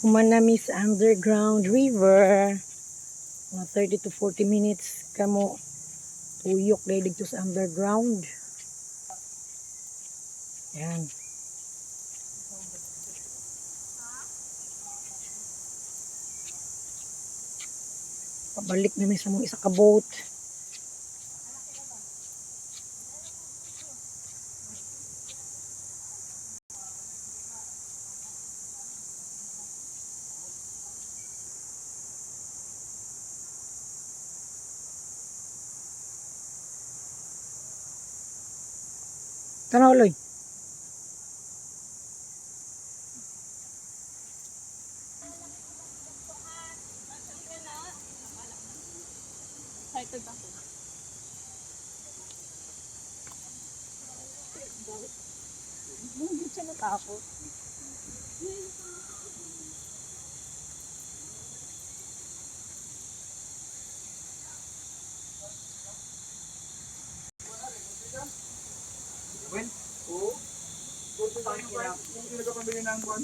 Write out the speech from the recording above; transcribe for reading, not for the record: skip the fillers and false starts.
Human sa underground river. Mga 30 to 40 minutes kamo tuyok dahil dito sa underground. Yan. Pabalik namin sa mga isa ka boat. Tanaw loy. Excited ako. Hindi siya natakot. Oo. Kung saan ka pa, kung sino ka pambili ng buwan.